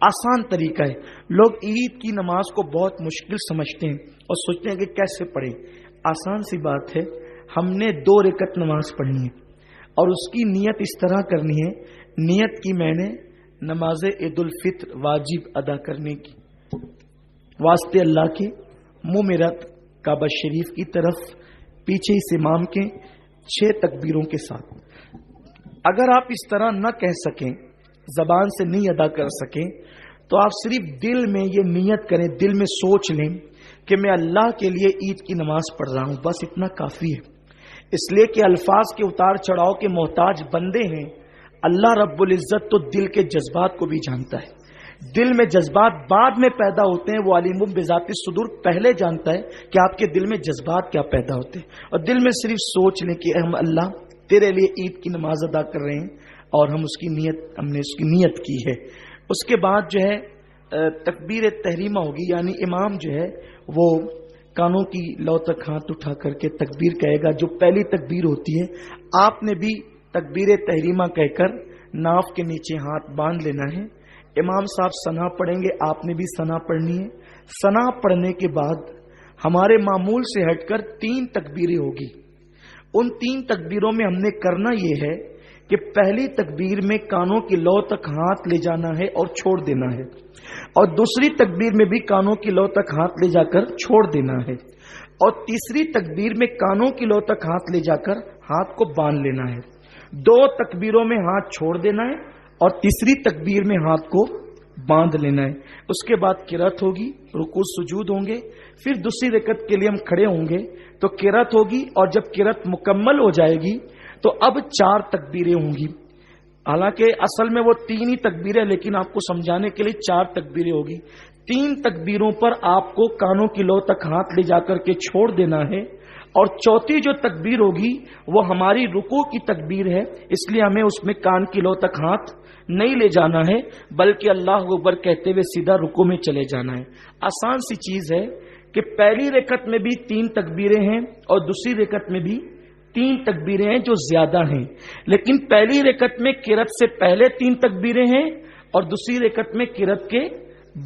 آسان طریقہ ہے. لوگ عید کی نماز کو بہت مشکل سمجھتے ہیں اور سوچتے ہیں کہ کیسے پڑھیں. آسان سی بات ہے. ہم نے 2 رکعت نماز پڑھنی ہے اور اس کی نیت اس طرح کرنی ہے. نیت کی میں نے نماز عید الفطر واجب ادا کرنے کی واسطے اللہ کے منہ میں رکھ کعبہ شریف کی طرف پیچھے اس امام کے 6 تکبیروں کے ساتھ. اگر آپ اس طرح نہ کہہ سکیں, زبان سے نہیں ادا کر سکیں, تو آپ صرف دل میں یہ نیت کریں, دل میں سوچ لیں کہ میں اللہ کے لیے عید کی نماز پڑھ رہا ہوں. بس اتنا کافی ہے. اس لیے کہ الفاظ کے اتار چڑھاؤ کے محتاج بندے ہیں. اللہ رب العزت تو دل کے جذبات کو بھی جانتا ہے. دل میں جذبات بعد میں پیدا ہوتے ہیں, وہ علیم بذات الصدور پہلے جانتا ہے کہ آپ کے دل میں جذبات کیا پیدا ہوتے ہیں. اور دل میں صرف سوچ لیں کہ ہم اللہ تیرے لیے عید کی نماز ادا کر رہے ہیں اور ہم نے اس کی نیت کی ہے. اس کے بعد جو ہے تکبیر تحریمہ ہوگی, یعنی امام جو ہے وہ کانوں کی لو تک ہاتھ اٹھا کر کے تکبیر کہے گا, جو پہلی تکبیر ہوتی ہے. آپ نے بھی تکبیر تحریمہ کہہ کر ناف کے نیچے ہاتھ باندھ لینا ہے. امام صاحب ثنا پڑھیں گے, آپ نے بھی ثنا پڑھنی ہے. ثنا پڑھنے کے بعد ہمارے معمول سے ہٹ کر 3 تکبیریں ہوگی. ان 3 تکبیروں میں ہم نے کرنا یہ ہے کہ پہلی تکبیر میں کانوں کی لو تک ہاتھ لے جانا ہے اور چھوڑ دینا ہے, اور دوسری تکبیر میں بھی کانوں کی لو تک ہاتھ لے جا کر چھوڑ دینا ہے, اور تیسری تکبیر میں کانوں کی لو تک ہاتھ لے جا کر ہاتھ کو باندھ لینا ہے. 2 تکبیروں میں ہاتھ چھوڑ دینا ہے اور تیسری تکبیر میں ہاتھ کو باندھ لینا ہے. اس کے بعد قرات ہوگی, رکوع سجود ہوں گے, پھر دوسری رکعت کے لیے ہم کھڑے ہوں گے تو قرات ہوگی, اور جب قرات مکمل ہو جائے گی تو اب 4 تکبیریں ہوں گی. حالانکہ اصل میں وہ 3 ہی تکبیریں, لیکن آپ کو سمجھانے کے لیے 4 تکبیریں ہوگی. 3 تکبیروں پر آپ کو کانوں کی لو تک ہاتھ لے جا کر کے چھوڑ دینا ہے, اور چوتھی جو تکبیر ہوگی وہ ہماری رکوع کی تکبیر ہے. اس لیے ہمیں اس میں کان کی لو تک ہاتھ نہیں لے جانا ہے, بلکہ اللہ اکبر کہتے ہوئے سیدھا رکوع میں چلے جانا ہے. آسان سی چیز ہے کہ پہلی رکعت میں بھی 3 تکبیریں ہیں اور دوسری رکعت میں بھی 3 تکبیریں ہیں جو زیادہ ہیں, لیکن پہلی رکعت میں قرات سے پہلے 3 تکبیریں ہیں اور دوسری رکعت میں قرات کے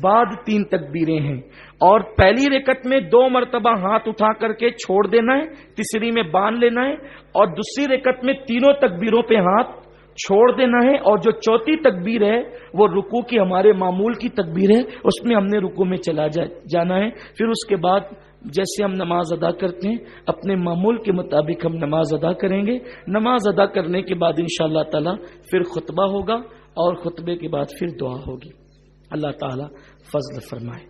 بعد 3 تکبیریں ہیں. اور پہلی رکعت میں 2 مرتبہ ہاتھ اٹھا کر کے چھوڑ دینا ہے, تیسری میں باندھ لینا ہے, اور دوسری رکعت میں تینوں تکبیروں پہ ہاتھ چھوڑ دینا ہے. اور جو چوتھی تکبیر ہے وہ رکوع کی ہمارے معمول کی تکبیر ہے, اس میں ہم نے رکوع میں چلا جانا ہے. پھر اس کے بعد جیسے ہم نماز ادا کرتے ہیں اپنے معمول کے مطابق ہم نماز ادا کریں گے. نماز ادا کرنے کے بعد انشاءاللہ تعالی پھر خطبہ ہوگا, اور خطبے کے بعد پھر دعا ہوگی. اللہ تعالی فضل فرمائے.